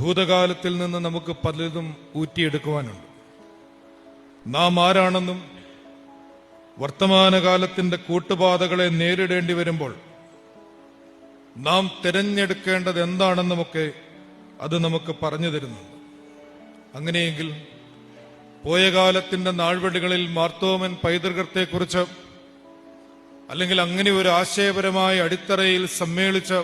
ഭൂതകാലത്തിൽ നിന്ന് നമുക്ക് പലതും ഊറ്റിയെടുക്കുവാനുണ്ട്. നാം ആരാണെന്നും വർത്തമാനകാലത്തിന്റെ കൂട്ടുപാതകളെ നേരിടേണ്ടി വരുമ്പോൾ നാം തിരഞ്ഞെടുക്കേണ്ടത് എന്താണെന്നുമൊക്കെ അത് നമുക്ക് പറഞ്ഞു തരുന്നുണ്ട്. അങ്ങനെയെങ്കിൽ പോയ കാലത്തിന്റെ നാൾവഴികളിൽ മാർത്തോമൻ പൈതൃകത്തെക്കുറിച്ച്, അല്ലെങ്കിൽ അങ്ങനെ ഒരു ആശയപരമായ അടിത്തറയിൽ സമ്മേളിച്ച്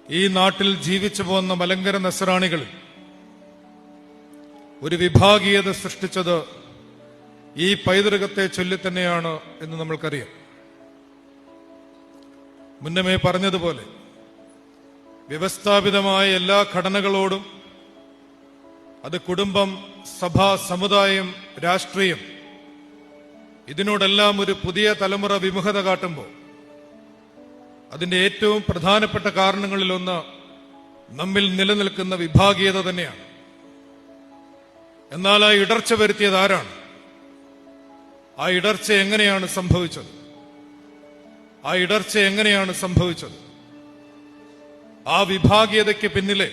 ഈ നാട്ടിൽ ജീവിച്ചു പോന്ന മലങ്കര നസ്രാണികളിൽ ഒരു വിഭാഗീയത സൃഷ്ടിച്ചത് ഈ പൈതൃകത്തെ ചൊല്ലിത്തന്നെയാണ് എന്ന് നമ്മൾക്കറിയാം. മുന്നമേ പറഞ്ഞതുപോലെ വ്യവസ്ഥാപിതമായ എല്ലാ ഘടനകളോടും, അത് കുടുംബം, സഭ, സമുദായം, രാഷ്ട്രീയം, ഇതിനോടെല്ലാം ഒരു പുതിയ തലമുറ വിമുഖത കാട്ടുമ്പോൾ അതിന്റെ ഏറ്റവും പ്രധാനപ്പെട്ട കാരണങ്ങളിലൊന്ന് നമ്മിൽ നിലനിൽക്കുന്ന വിഭാഗീയത തന്നെയാണ്. എന്നാൽ ആ ഇടർച്ച വരുത്തിയത് ആരാണ്? ആ ഇടർച്ച എങ്ങനെയാണ് സംഭവിച്ചത്? ആ വിഭാഗീയതയ്ക്ക് പിന്നിലെ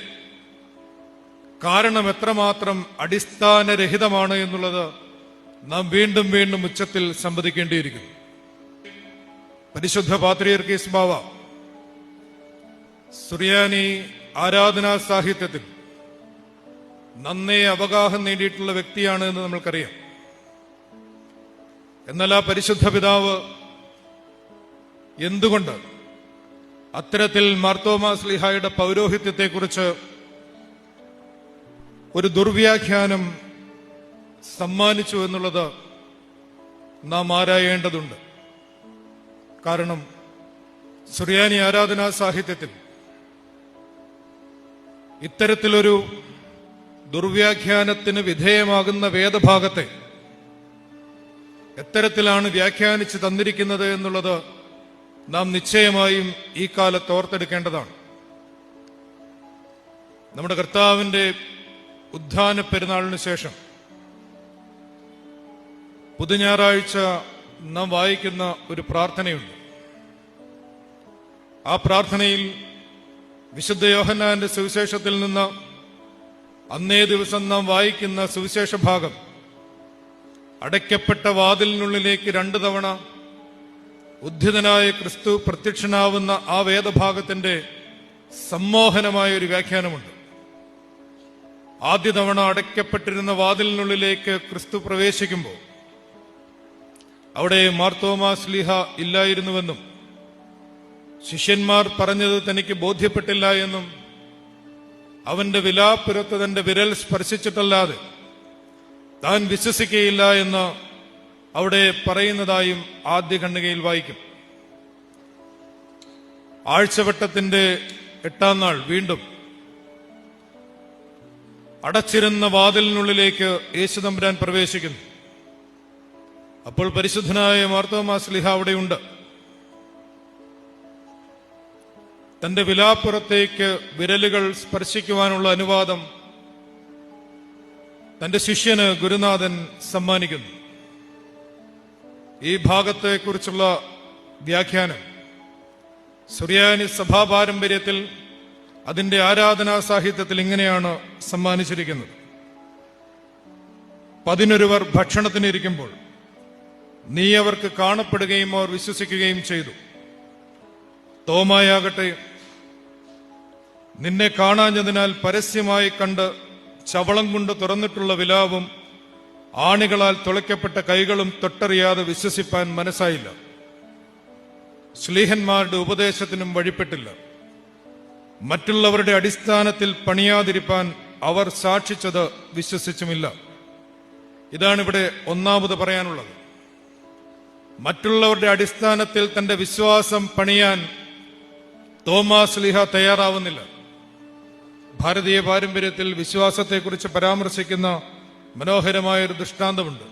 കാരണം എത്രമാത്രം അടിസ്ഥാനരഹിതമാണ് എന്നുള്ളത് നാം വീണ്ടും വീണ്ടും ഉച്ചത്തിൽ സംവദിക്കേണ്ടിയിരിക്കുന്നു. പരിശുദ്ധ പാത്രിയർക്കീസ് ബാവ സുറിയാനി ആരാധനാ സാഹിത്യത്തിൽ നന്നേ അവഗാഹം നേടിയിട്ടുള്ള വ്യക്തിയാണ് എന്ന് നമ്മൾക്കറിയാം. എന്നാൽ ആ പരിശുദ്ധ പിതാവ് എന്തുകൊണ്ട് അത്തരത്തിൽ മാർത്തോമാ ശ്ലീഹായുടെ പൗരോഹിത്യത്തെക്കുറിച്ച് ഒരു ദുർവ്യാഖ്യാനം സമ്മാനിച്ചു എന്നുള്ളത് നാം ആരായേണ്ടതുണ്ട്. കാരണം സുറിയാനി ആരാധനാ സാഹിത്യത്തിൽ ഇത്തരത്തിലൊരു ദുർവ്യാഖ്യാനത്തിന് വിധേയമാകുന്ന വേദഭാഗത്തെ എത്തരത്തിലാണ് വ്യാഖ്യാനിച്ച് തന്നിരിക്കുന്നത് എന്നുള്ളത് നാം നിശ്ചയമായും ഈ കാലത്ത് ഓർത്തെടുക്കേണ്ടതാണ്. നമ്മുടെ കർത്താവിന്റെ ഉദ്ധാന പെരുന്നാളിന് ശേഷം പുതുഞായറാഴ്ച നാം വായിക്കുന്ന ഒരു പ്രാർത്ഥനയുണ്ട്. ആ പ്രാർത്ഥനയിൽ വിശുദ്ധ യോഹന്നാന്റെ സുവിശേഷത്തിൽ നിന്ന് അന്നേ ദിവസം നാം വായിക്കുന്ന സുവിശേഷ ഭാഗം അടയ്ക്കപ്പെട്ട വാതിലിനുള്ളിലേക്ക് 2 തവണ ഉദ്ധിതനായ ക്രിസ്തു പ്രത്യക്ഷനാവുന്ന ആ വേദഭാഗത്തിന്റെ സമ്മോഹനമായ ഒരു വ്യാഖ്യാനമുണ്ട്. ആദ്യ തവണ അടയ്ക്കപ്പെട്ടിരുന്ന വാതിലിനുള്ളിലേക്ക് ക്രിസ്തു പ്രവേശിക്കുമ്പോൾ അവിടെ മാർത്തോമാ ശ്ലീഹ ഇല്ലായിരുന്നുവെന്നും ശിഷ്യന്മാർ പറഞ്ഞത് തനിക്ക് ബോധ്യപ്പെട്ടില്ല എന്നും അവന്റെ വിലാപ്പുരത്ത് തന്റെ വിരൽ സ്പർശിച്ചിട്ടല്ലാതെ താൻ വിശ്വസിക്കുകയില്ല എന്ന് അവിടെ പറയുന്നതായും ആദ്യ ഖണ്ഡികയിൽ വായിക്കും. ആഴ്ചവട്ടത്തിന്റെ 8-ാം നാൾ വീണ്ടും അടച്ചിരുന്ന വാതിലിനുള്ളിലേക്ക് യേശുതമ്പുരാൻ പ്രവേശിക്കുന്നു. അപ്പോൾ പരിശുദ്ധനായ മാർത്തോമാ ശ്ലീഹ അവിടെയുണ്ട്. തന്റെ വിലാപ്പുറത്തേക്ക് വിരലുകൾ സ്പർശിക്കുവാനുള്ള അനുവാദം തന്റെ ശിഷ്യന് ഗുരുനാഥൻ സമ്മാനിക്കുന്നു. ഈ ഭാഗത്തെക്കുറിച്ചുള്ള വ്യാഖ്യാനം സുറിയാനി സഭാ പാരമ്പര്യത്തിൽ അതിന്റെ ആരാധനാ സാഹിത്യത്തിൽ ഇങ്ങനെയാണ് സമ്മാനിച്ചിരിക്കുന്നത്. 11 ഭക്ഷണത്തിനിരിക്കുമ്പോൾ നീ അവർക്ക് കാണപ്പെടുകയും അവർ വിശ്വസിക്കുകയും ചെയ്തു. തോമായാകട്ടെ നിന്നെ കാണാഞ്ഞതിനാൽ പരസ്യമായി കണ്ട് ചവളം കൊണ്ട് തുറന്നിട്ടുള്ള വിലാവും ആണികളാൽ തുളയ്ക്കപ്പെട്ട കൈകളും തൊട്ടറിയാതെ വിശ്വസിപ്പാൻ മനസ്സായില്ല. ശ്ലീഹന്മാരുടെ ഉപദേശത്തിനും വഴിപ്പെട്ടില്ല. മറ്റുള്ളവരുടെ അടിസ്ഥാനത്തിൽ പണിയാതിരിപ്പാൻ അവർ സാക്ഷിച്ചത് വിശ്വസിച്ചുമില്ല. ഇതാണിവിടെ ഒന്നാമത് പറയാനുള്ളത്. മറ്റുള്ളവരുടെ അടിസ്ഥാനത്തിൽ തന്റെ വിശ്വാസം പണിയാൻ തോമാ ശ്ലീഹ തയ്യാറാവുന്നില്ല. ഭാരതീയ പാരമ്പര്യത്തിൽ വിശ്വാസത്തെക്കുറിച്ച് പരാമർശിക്കുന്ന മനോഹരമായൊരു ദൃഷ്ടാന്തമുണ്ട്.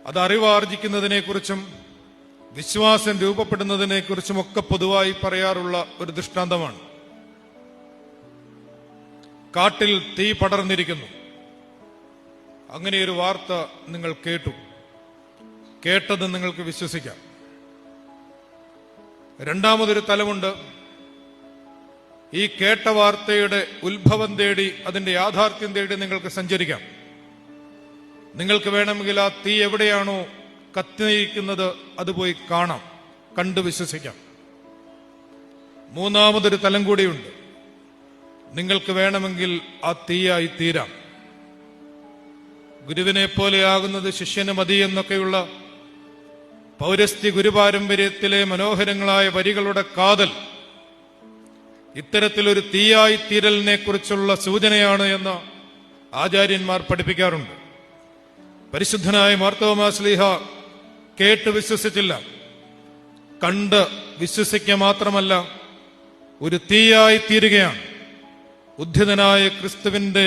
അത് അറിവാർജിക്കുന്നതിനെക്കുറിച്ചും വിശ്വാസം രൂപപ്പെടുന്നതിനെക്കുറിച്ചുമൊക്കെ പൊതുവായി പറയാറുള്ള ഒരു ദൃഷ്ടാന്തമാണ്. കാട്ടിൽ തീ പടർന്നിരിക്കുന്നു. അങ്ങനെയൊരു വാർത്ത നിങ്ങൾ കേട്ടത് നിങ്ങൾക്ക് വിശ്വസിക്കാം. രണ്ടാമതൊരു തലമുണ്ട്. ഈ കേട്ട വാർത്തയുടെ ഉത്ഭവം തേടി, അതിന്റെ യാഥാർത്ഥ്യം തേടി നിങ്ങൾക്ക് സഞ്ചരിക്കാം. നിങ്ങൾക്ക് വേണമെങ്കിൽ ആ തീ എവിടെയാണോ കത്തിയിരിക്കുന്നത് അത് പോയി കാണാം, കണ്ടു വിശ്വസിക്കാം. മൂന്നാമതൊരു തലം കൂടിയുണ്ട്. നിങ്ങൾക്ക് വേണമെങ്കിൽ ആ തീയായി തീരാം. ഗുരുവിനെ പോലെയാകുന്നത് ശിഷ്യന് മതി എന്നൊക്കെയുള്ള പൗരസ്ത്യ ഗുരുപാരമ്പര്യത്തിലെ മനോഹരങ്ങളായ വരികളുടെ കാതൽ ഇത്തരത്തിലൊരു തീയായി തീരലിനെ കുറിച്ചുള്ള സൂചനയാണ് എന്ന് ആചാര്യന്മാർ പഠിപ്പിക്കാറുണ്ട്. പരിശുദ്ധനായ മാർത്തോമാ ശ്ലീഹ കേട്ട് വിശ്വസിച്ചില്ല, കണ്ട് വിശ്വസിക്കുക മാത്രമല്ല, ഒരു തീയായി തീരുകയാണ്. ഉദ്ധിതനായ ക്രിസ്തുവിന്റെ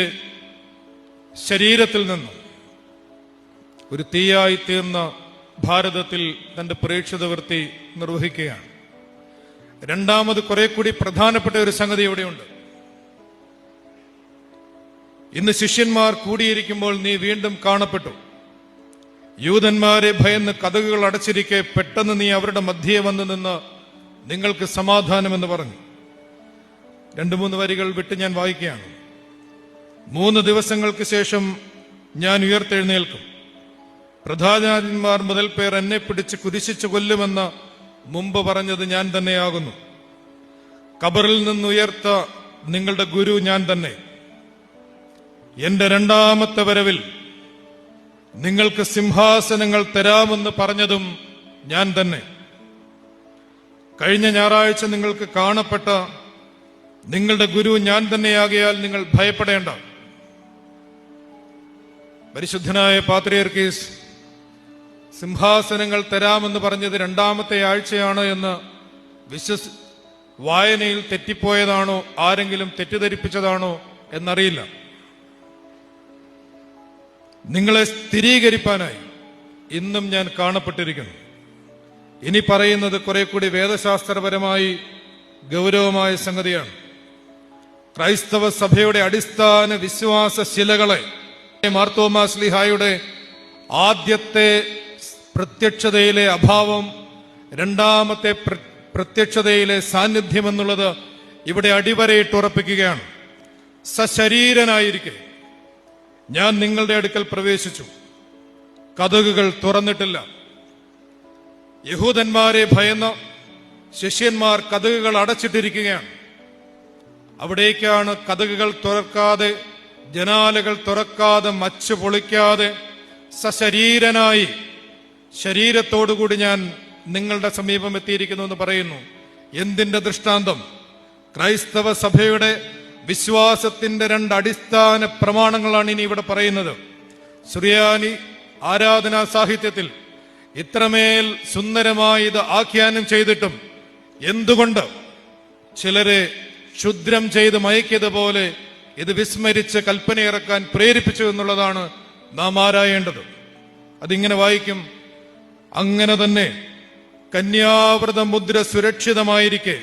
ശരീരത്തിൽ നിന്നും ഒരു തീയായി തീർന്ന ഭാരതത്തിൽ തന്റെ പ്രേക്ഷിത വൃത്തി നിർവഹിക്കുകയാണ്. രണ്ടാമത് കുറെ കൂടി പ്രധാനപ്പെട്ട ഒരു സംഗതി ഇവിടെയുണ്ട്. ഇന്ന് ശിഷ്യന്മാർ കൂടിയിരിക്കുമ്പോൾ നീ വീണ്ടും കാണപ്പെട്ടു. യൂതന്മാരെ ഭയന്ന് കതകുകൾ അടച്ചിരിക്കെ പെട്ടെന്ന് നീ അവരുടെ മധ്യേ വന്നു നിന്ന് നിങ്ങൾക്ക് സമാധാനമെന്ന് പറഞ്ഞു. 2-3 വരികൾ വിട്ട് ഞാൻ വായിക്കുകയാണ്. 3 ദിവസങ്ങൾക്ക് ശേഷം ഞാൻ ഉയർത്തെഴുന്നേൽക്കും. പ്രധാനാചാര്യന്മാർ മുതൽ പേർ എന്നെ പിടിച്ച് കുരിശിച്ചു കൊല്ലുമെന്ന് മുമ്പ് പറഞ്ഞത് ഞാൻ തന്നെയാകുന്നു. ഖബറിൽ നിന്ന് ഉയർത്ത നിങ്ങളുടെ ഗുരു ഞാൻ തന്നെ. എന്റെ 2ാമത്തെ വരവിൽ നിങ്ങൾക്ക് സിംഹാസനങ്ങൾ തരാമെന്ന് പറഞ്ഞതും ഞാൻ തന്നെ. കഴിഞ്ഞ ഞായറാഴ്ച നിങ്ങൾക്ക് കാണപ്പെട്ട നിങ്ങളുടെ ഗുരു ഞാൻ തന്നെയാകിയാൽ നിങ്ങൾ ഭയപ്പെടേണ്ട. പരിശുദ്ധനായ പാത്രിയർക്കീസ് സിംഹാസനങ്ങൾ തരാമെന്ന് പറഞ്ഞത് 2ാമത്തെ ആഴ്ചയാണ് എന്ന് വായനയിൽ തെറ്റിപ്പോയതാണോ, ആരെങ്കിലും തെറ്റിദ്ധരിപ്പിച്ചതാണോ എന്നറിയില്ല. നിങ്ങളെ സ്ഥിരീകരിപ്പാനായി ഇന്നും ഞാൻ കാണപ്പെട്ടിരിക്കുന്നു. ഇനി പറയുന്നത് കുറെ കൂടി വേദശാസ്ത്രപരമായി ഗൗരവമായ സംഗതിയാണ്. ക്രൈസ്തവ സഭയുടെ അടിസ്ഥാന വിശ്വാസ ശിലകളെ മാർത്തോമാ ശ്ലീഹായുടെ ആദ്യത്തെ പ്രത്യക്ഷതയിലെ അഭാവം, 2ാമത്തെ പ്രത്യക്ഷതയിലെ സാന്നിധ്യം എന്നുള്ളത് ഇവിടെ അടിവരയിട്ട് ഉറപ്പിക്കുകയാണ്. സശരീരനായിരിക്കെ ഞാൻ നിങ്ങളുടെ അടുക്കൽ പ്രവേശിച്ചു, കതകുകൾ തുറന്നിട്ടില്ല. യഹൂദന്മാരെ ഭയന്ന് ശിഷ്യന്മാർ കതകുകൾ അടച്ചിട്ടിരിക്കുകയാണ്. അവിടേക്കാണ് കതകുകൾ തുറക്കാതെ, ജനാലകൾ തുറക്കാതെ, മച്ച് പൊളിക്കാതെ സശരീരനായി ശരീരത്തോടുകൂടി ഞാൻ നിങ്ങളുടെ സമീപം എത്തിയിരിക്കുന്നു എന്ന് പറയുന്നു. എന്തിന്റെ ദൃഷ്ടാന്തം? ക്രൈസ്തവ സഭയുടെ വിശ്വാസത്തിന്റെ 2 അടിസ്ഥാന പ്രമാണങ്ങളാണ് ഇനി ഇവിടെ പറയുന്നത്. സുറിയാനി ആരാധനാ സാഹിത്യത്തിൽ ഇത്രമേൽ സുന്ദരമായി ഇത് ആഖ്യാനം ചെയ്തിട്ടും എന്തുകൊണ്ട് ചിലരെ ക്ഷുദ്രം ചെയ്ത് മയക്കിയതുപോലെ ഇത് വിസ്മരിച്ച് കൽപ്പനയിറക്കാൻ പ്രേരിപ്പിച്ചു എന്നുള്ളതാണ് നാം ആരായേണ്ടത്. അതിങ്ങനെ വായിക്കും: അങ്ങനെ തന്നെ കന്യാവ്രത മുദ്ര സുരക്ഷിതമായിരിക്കെ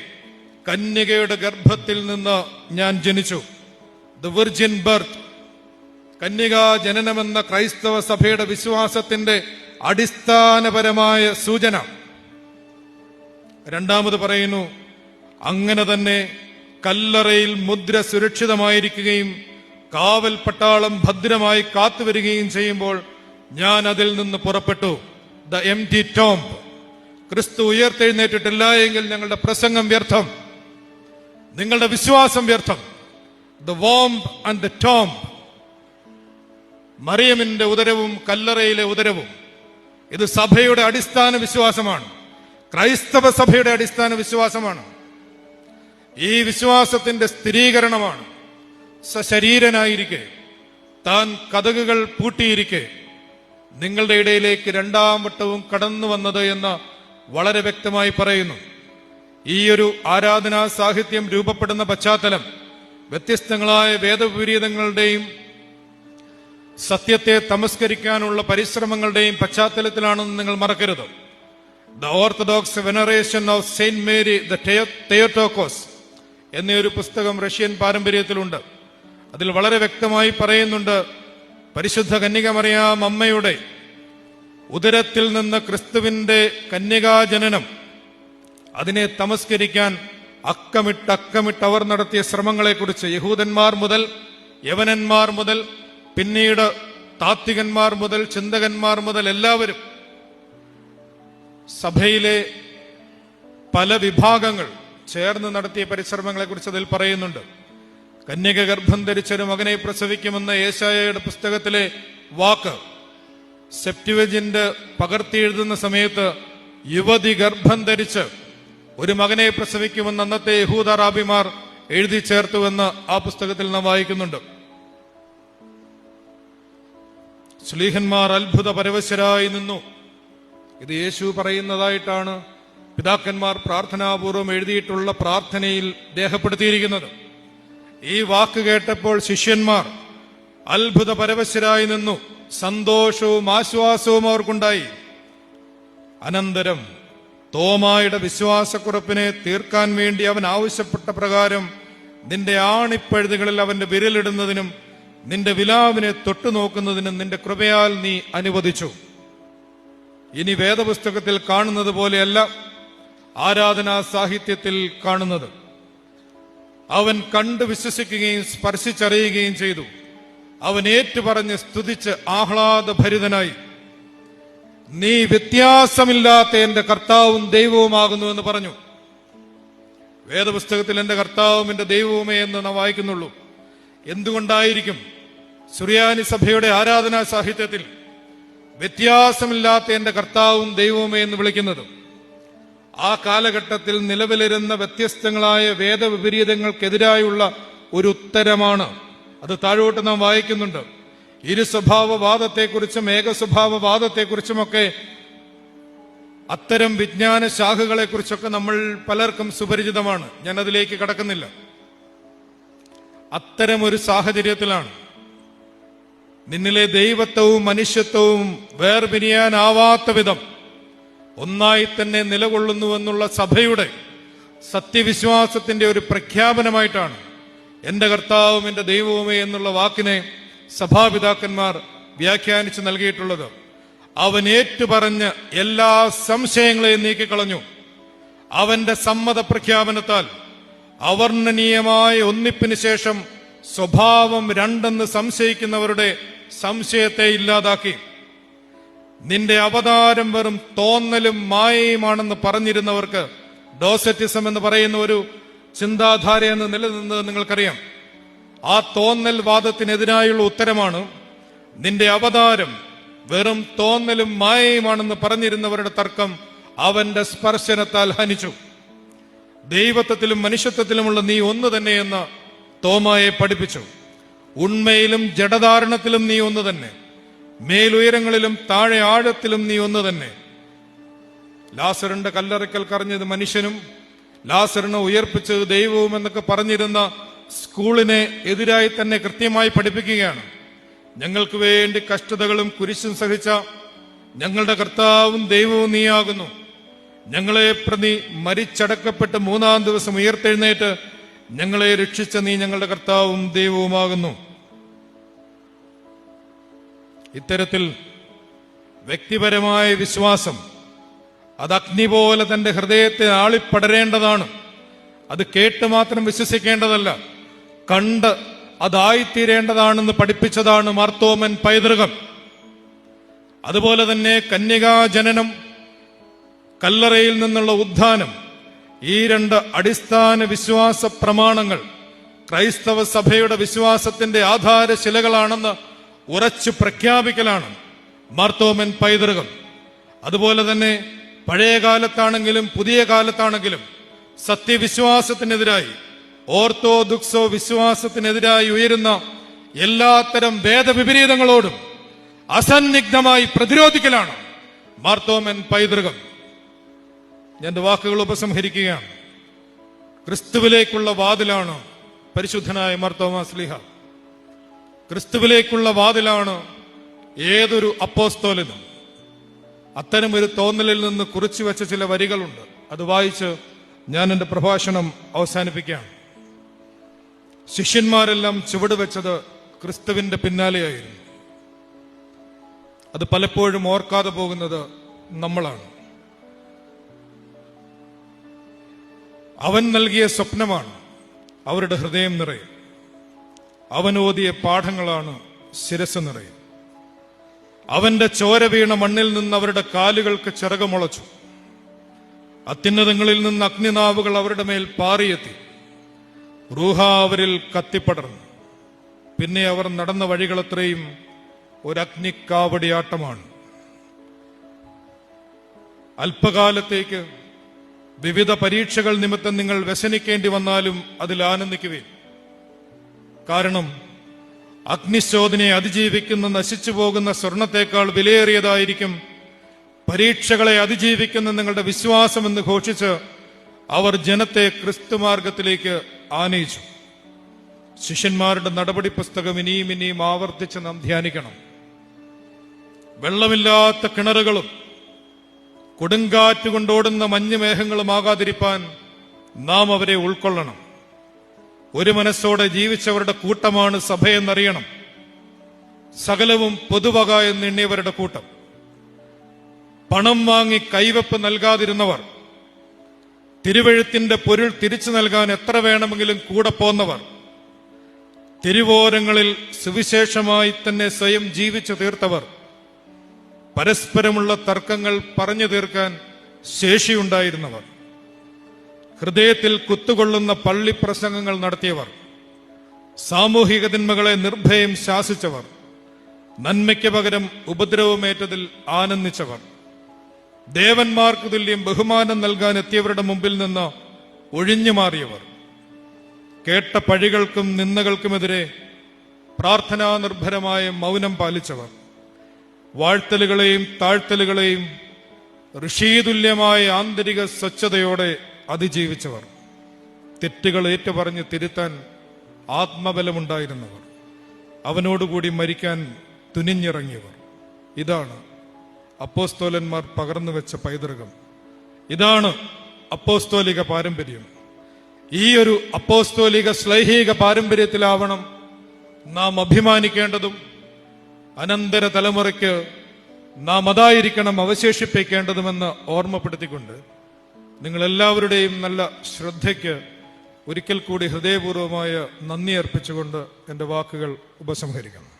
കന്യകയുടെ ഗർഭത്തിൽ നിന്ന് ഞാൻ ജനിച്ചു. ദ വിർജിൻ ബർത്ത്, കന്യകാ ജനനമെന്ന ക്രൈസ്തവ സഭയുടെ വിശ്വാസത്തിന്റെ അടിസ്ഥാനപരമായ സൂചന. 2ാമത് പറയുന്നു, അങ്ങനെ തന്നെ കല്ലറയിൽ മുദ്ര സുരക്ഷിതമായിരിക്കുകയും കാവൽ പട്ടാളം ഭദ്രമായി കാത്തുവരികയും ചെയ്യുമ്പോൾ ഞാൻ അതിൽ നിന്ന് പുറപ്പെട്ടു. The empty tomb. ക്രിസ്തു ഉയർത്തെഴുന്നേറ്റിട്ടില്ല എങ്കിൽ ഞങ്ങളുടെ പ്രസംഗം വ്യർത്ഥം, നിങ്ങളുടെ വിശ്വാസം വ്യർത്ഥം. The womb and the tomb, മറിയമിന്റെ ഉദരവും കല്ലറയിലെ ഉദരവും, ഇത് സഭയുടെ അടിസ്ഥാന വിശ്വാസമാണ്, ക്രൈസ്തവ സഭയുടെ അടിസ്ഥാന വിശ്വാസമാണ്. ഈ വിശ്വാസത്തിന്റെ സ്ഥിരീകരണമാണ് സശരീരനായിരിക്കെ, താൻ കതകുകൾ പൂട്ടിയിരിക്കെ നിങ്ങളുടെ ഇടയിലേക്ക് 2ാം വട്ടവും കടന്നു വന്നത് എന്ന് വളരെ വ്യക്തമായി പറയുന്നു. ഈ ഒരു ആരാധനാ സാഹിത്യം രൂപപ്പെടുന്ന പശ്ചാത്തലം വ്യത്യസ്തങ്ങളായ വേദവിപരീതങ്ങളുടെയും സത്യത്തെ തമസ്കരിക്കാനുള്ള പരിശ്രമങ്ങളുടെയും പശ്ചാത്തലത്തിലാണെന്ന് നിങ്ങൾ മറക്കരുത്. The Orthodox veneration of Saint Mary the Theotokos എന്നൊരു പുസ്തകം റഷ്യൻ പാരമ്പര്യത്തിലുണ്ട്. അതിൽ വളരെ വ്യക്തമായി പറയുന്നുണ്ട്, പരിശുദ്ധ കന്യക മറിയാം അമ്മയുടെ ഉദരത്തിൽ നിന്ന് ക്രിസ്തുവിന്റെ കന്യകാജനനം, അതിനെ തമസ്കരിക്കാൻ അക്കമിട്ട് അവർ നടത്തിയ ശ്രമങ്ങളെക്കുറിച്ച് യഹൂദന്മാർ മുതൽ യവനന്മാർ മുതൽ പിന്നീട് താത്വികന്മാർ മുതൽ ചിന്തകന്മാർ മുതൽ എല്ലാവരും സഭയിലെ പല വിഭാഗങ്ങൾ ചേർന്ന് നടത്തിയ പരിശ്രമങ്ങളെ കുറിച്ച് അതിൽ പറയുന്നുണ്ട്. കന്യക ഗർഭം ധരിച്ചൊരു മകനെ പ്രസവിക്കുമെന്ന യേശായയുടെ പുസ്തകത്തിലെ വാക്ക് സെപ്റ്റുവജിന്റ് പകർത്തി എഴുതുന്ന സമയത്ത് യുവതി ഗർഭം ധരിച്ച് ഒരു മകനെ പ്രസവിക്കുമെന്ന് അന്നത്തെ യഹൂദ റാബിമാർ എഴുതി ചേർത്തുവെന്ന് ആ പുസ്തകത്തിൽ നാം വായിക്കുന്നുണ്ട്. ശ്ലീഹന്മാർ അത്ഭുത പരവശരായി നിന്നു. ഇത് യേശു പറയുന്നതായിട്ടാണ് പിതാക്കന്മാർ പ്രാർത്ഥനാപൂർവം എഴുതിയിട്ടുള്ള പ്രാർത്ഥനയിൽ രേഖപ്പെടുത്തിയിരിക്കുന്നത്. ഈ വാക്ക് കേട്ടപ്പോൾ ശിഷ്യന്മാർ അത്ഭുത പരവശരായി നിന്നു. സന്തോഷവും ആശ്വാസവും അവർക്കുണ്ടായി. അനന്തരം തോമായുടെ വിശ്വാസക്കുറപ്പിനെ തീർക്കാൻ വേണ്ടി അവൻ ആവശ്യപ്പെട്ട പ്രകാരം നിന്റെ ആണിപ്പഴുതുകളിൽ അവന്റെ വിരലിടുന്നതിനും നിന്റെ വിലാവിനെ തൊട്ടുനോക്കുന്നതിനും നിന്റെ കൃപയാൽ നീ അനുവദിച്ചു. ഇനി വേദപുസ്തകത്തിൽ കാണുന്നത് പോലെയല്ല ആരാധനാ സാഹിത്യത്തിൽ കാണുന്നത്. അവൻ കണ്ടു വിശ്വസിക്കുകയും സ്പർശിച്ചറിയുകയും ചെയ്തു. അവൻ ഏറ്റുപറഞ്ഞ് സ്തുതിച്ച് ആഹ്ലാദഭരിതനായി നീ വ്യത്യാസമില്ലാത്ത എന്റെ കർത്താവും ദൈവവുമാകുന്നു എന്ന് പറഞ്ഞു. വേദപുസ്തകത്തിൽ എന്റെ കർത്താവും എന്റെ ദൈവവുമേ എന്ന് നാം വായിക്കുന്നുള്ളൂ. എന്തുകൊണ്ടായിരിക്കും സുറിയാനി സഭയുടെ ആരാധനാ സാഹിത്യത്തിൽ വ്യത്യാസമില്ലാത്ത എന്റെ കർത്താവും ദൈവവുമേ എന്ന് വിളിക്കുന്നത്? ആ കാലഘട്ടത്തിൽ നിലവിലിരുന്ന വ്യത്യസ്തങ്ങളായ വേദവിപരീതങ്ങൾക്കെതിരായുള്ള ഒരു ഉത്തരമാണ് അത്. താഴോട്ട് നാം വായിക്കുന്നുണ്ട്. ഇരുസ്വഭാവവാദത്തെക്കുറിച്ചും ഏകസ്വഭാവവാദത്തെക്കുറിച്ചുമൊക്കെ അത്തരം വിജ്ഞാന ശാഖകളെ കുറിച്ചൊക്കെ നമ്മൾ പലർക്കും സുപരിചിതമാണ്. ഞാൻ അതിലേക്ക് കടക്കുന്നില്ല. അത്തരം ഒരു സാഹചര്യത്തിലാണ് നിന്നിലെ ദൈവത്വവും മനുഷ്യത്വവും വേർപിരിയാനാവാത്ത വിധം ഒന്നായി തന്നെ നിലകൊള്ളുന്നുവെന്നുള്ള സഭയുടെ സത്യവിശ്വാസത്തിന്റെ ഒരു പ്രഖ്യാപനമായിട്ടാണ് എന്റെ കർത്താവും എന്റെ ദൈവവുമേ എന്നുള്ള വാക്കിനെ സഭാപിതാക്കന്മാർ വ്യാഖ്യാനിച്ച് നൽകിയിട്ടുള്ളത്. അവൻ ഏറ്റുപറഞ്ഞ് എല്ലാ സംശയങ്ങളെയും നീക്കിക്കളഞ്ഞു. അവന്റെ സമ്മത പ്രഖ്യാപനത്താൽ അവർണ്ണനീയമായ ഒന്നിപ്പിന് ശേഷം സ്വഭാവം രണ്ടെന്ന് സംശയിക്കുന്നവരുടെ സംശയത്തെ ഇല്ലാതാക്കി. നിന്റെ അവതാരം വെറും തോന്നലും മായയുമാണെന്ന് പറഞ്ഞിരുന്നവർക്ക് ഡോസറ്റിസം എന്ന് പറയുന്ന ഒരു ചിന്താധാരയെന്ന് നിലനിന്നത് നിങ്ങൾക്കറിയാം. ആ തോന്നൽ വാദത്തിനെതിരായുള്ള ഉത്തരമാണ് നിന്റെ അവതാരം വെറും തോന്നലും മായയുമാണെന്ന് പറഞ്ഞിരുന്നവരുടെ തർക്കം അവന്റെ സ്പർശനത്താൽ ഹനിച്ചു. ദൈവത്വത്തിലും മനുഷ്യത്വത്തിലുമുള്ള നീ ഒന്ന് തന്നെയെന്ന് തോമായെ പഠിപ്പിച്ചു. ഉണ്മയിലും ജഡധാരണത്തിലും നീ ഒന്ന് തന്നെ, മേലുയരങ്ങളിലും താഴെ ആഴത്തിലും നീ ഒന്ന് തന്നെ. ലാസറിന്റെ കല്ലറയ്ക്കൽ കറഞ്ഞത് മനുഷ്യനും ലാസറിനെ ഉയർപ്പിച്ചത് ദൈവവും എന്നൊക്കെ പറഞ്ഞിരുന്ന സ്കൂളിനെ എതിരായി തന്നെ കൃത്യമായി പഠിപ്പിക്കുകയാണ്. ഞങ്ങൾക്ക് വേണ്ടി കഷ്ടതകളും കുരിശും സഹിച്ച ഞങ്ങളുടെ കർത്താവും ദൈവവും നീയാകുന്നു. ഞങ്ങളെ പ്രതി മരിച്ചടക്കപ്പെട്ട് മൂന്നാം ദിവസം ഉയർത്തെഴുന്നേറ്റ് ഞങ്ങളെ രക്ഷിച്ച നീ ഞങ്ങളുടെ കർത്താവും ദൈവവുമാകുന്നു. ഇത്തരത്തിൽ വ്യക്തിപരമായ വിശ്വാസം അത് അഗ്നി പോലെ തന്റെ ഹൃദയത്തെ ആളിപ്പടരേണ്ടതാണ്. അത് കേട്ട് മാത്രം വിശ്വസിക്കേണ്ടതല്ല, കണ്ട് അതായിത്തീരേണ്ടതാണെന്ന് പഠിപ്പിച്ചതാണ് മാർത്തോമൻ പൈതൃകം. അതുപോലെ തന്നെ കന്യകാജനനം, കല്ലറയിൽ നിന്നുള്ള ഉത്ഥാനം, ഈ രണ്ട് അടിസ്ഥാന വിശ്വാസ പ്രമാണങ്ങൾ ക്രൈസ്തവ സഭയുടെ വിശ്വാസത്തിന്റെ ആധാരശിലകളാണെന്ന് ഉറച്ചു പ്രഖ്യാപിക്കലാണ് മാർത്തോമൻ പൈതൃകം. അതുപോലെ തന്നെ പഴയ കാലത്താണെങ്കിലും പുതിയ കാലത്താണെങ്കിലും സത്യവിശ്വാസത്തിനെതിരായി, ഓർത്തോദോക്സോ വിശ്വാസത്തിനെതിരായി ഉയരുന്ന എല്ലാത്തരം വേദവിപരീതങ്ങളോടും അസന്നിഗ്ധമായി പ്രതിരോധിക്കലാണ് മാർത്തോമൻ പൈതൃകം. ഞാൻ വാക്കുകൾ ഉപസംഹരിക്കുകയാണ്. ക്രിസ്തുവിലേക്കുള്ള വാതിലാണ് പരിശുദ്ധനായ മാർത്തോമാ ശ്ലീഹ. ക്രിസ്തുവിലേക്കുള്ള വാതിലാണ് ഏതൊരു അപ്പോസ്തോലനും. അത്തരമൊരു തോന്നലിൽ നിന്ന് കുറിച്ചു വെച്ച ചില വരികളുണ്ട്. അത് വായിച്ച് ഞാൻ എന്റെ പ്രഭാഷണം അവസാനിപ്പിക്കുകയാണ്. ശിഷ്യന്മാരെല്ലാം ചുവടുവെച്ചത് ക്രിസ്തുവിന്റെ പിന്നാലെയായിരുന്നു. അത് പലപ്പോഴും ഓർക്കാതെ പോകുന്നത് നമ്മളാണ്. അവൻ നൽകിയ സ്വപ്നമാണ് അവരുടെ ഹൃദയം നിറയും. അവൻ ഓതിയ പാഠങ്ങളാണ് ശിരസ് നിറയും. അവന്റെ ചോര വീണ മണ്ണിൽ നിന്ന് അവരുടെ കാലുകൾക്ക് ചിറകുമുളച്ചു. അത്യുന്നതങ്ങളിൽ നിന്ന് അഗ്നിനാവുകൾ അവരുടെ മേൽ പാറിയെത്തി. റൂഹ അവരിൽ കത്തിപ്പടർന്നു. പിന്നെ അവർ നടന്ന വഴികളത്രയും ഒരഗ്നിക്കാവടിയാട്ടമാണ്. അല്പകാലത്തേക്ക് വിവിധ പരീക്ഷകൾ നിമിത്തം നിങ്ങൾ വ്യസനിക്കേണ്ടി വന്നാലും അതിൽ ആനന്ദിക്കുവിൻ. കാരണം അഗ്നിശോധനയെ അതിജീവിക്കുന്ന നശിച്ചു പോകുന്ന സ്വർണത്തേക്കാൾ വിലയേറിയതായിരിക്കും പരീക്ഷകളെ അതിജീവിക്കുന്ന നിങ്ങളുടെ വിശ്വാസമെന്ന് ഘോഷിച്ച് അവർ ജനത്തെ ക്രിസ്തുമാർഗത്തിലേക്ക് ആനയിച്ചു. ശിഷ്യന്മാരുടെ നടപടി പുസ്തകം ഇനിയും ഇനിയും ആവർത്തിച്ച് നാം ധ്യാനിക്കണം. വെള്ളമില്ലാത്ത കിണറുകളും കൊടുങ്കാറ്റ് കൊണ്ടോടുന്ന മഞ്ഞുമേഘങ്ങളുമാകാതിരിപ്പാൻ നാം അവരെ ഉൾക്കൊള്ളണം. ഒരു മനസ്സോടെ ജീവിച്ചവരുടെ കൂട്ടമാണ് സഭയെന്നറിയണം. സകലവും പൊതുവക എന്നെണ്ണിയവരുടെ കൂട്ടം. പണം വാങ്ങി കൈവപ്പ് നൽകാതിരുന്നവർ, തിരുവെഴുത്തിന്റെ പൊരുൾ തിരിച്ചു നൽകാൻ എത്ര വേണമെങ്കിലും കൂടെ പോന്നവർ, തിരുവോരങ്ങളിൽ സുവിശേഷമായി തന്നെ സ്വയം ജീവിച്ചു തീർത്തവർ, പരസ്പരമുള്ള തർക്കങ്ങൾ പറഞ്ഞു തീർക്കാൻ ശേഷിയുണ്ടായിരുന്നവർ, ഹൃദയത്തിൽ കുത്തുകൊള്ളുന്ന പള്ളി പ്രസംഗങ്ങൾ നടത്തിയവർ, സാമൂഹിക തിന്മകളെ നിർഭയം ശാസിച്ചവർ, നന്മയ്ക്ക് പകരം ഉപദ്രവമേറ്റതിൽ ആനന്ദിച്ചവർ, ദേവന്മാർക്ക് തുല്യം ബഹുമാനം നൽകാൻ എത്തിയവരുടെ മുമ്പിൽ നിന്ന് ഒഴിഞ്ഞു മാറിയവർ, കേട്ട പഴികൾക്കും നിന്ദകൾക്കുമെതിരെ പ്രാർത്ഥനാ നിർഭരമായ മൗനം പാലിച്ചവർ, വാഴ്ത്തലുകളെയും താഴ്ത്തലുകളെയും ഋഷീതുല്യമായ ആന്തരിക സ്വച്ഛതയോടെ അതിജീവിച്ചവർ, തെറ്റുകൾ ഏറ്റുപറഞ്ഞ് തിരുത്താൻ ആത്മബലമുണ്ടായിരുന്നവർ, അവനോടുകൂടി മരിക്കാൻ തുനിഞ്ഞിറങ്ങിയവർ. ഇതാണ് അപ്പോസ്തോലന്മാർ പകർന്നു വെച്ച പൈതൃകം. ഇതാണ് അപ്പോസ്തോലിക പാരമ്പര്യം. ഈ ഒരു അപ്പോസ്തോലിക ശ്ലൈഹിക പാരമ്പര്യത്തിലാവണം നാം അഭിമാനിക്കേണ്ടതും അനന്തര തലമുറയ്ക്ക് നാം അതായിരിക്കണം അവശേഷിപ്പിക്കേണ്ടതുമെന്ന് ഓർമ്മപ്പെടുത്തിക്കൊണ്ട് നിങ്ങളെല്ലാവരുടെയും നല്ല ശ്രദ്ധയ്ക്ക് ഒരിക്കൽ കൂടി ഹൃദയപൂർവമായ നന്ദി അർപ്പിച്ചുകൊണ്ട് എൻ്റെ വാക്കുകൾ ഉപസംഹരിക്കണം.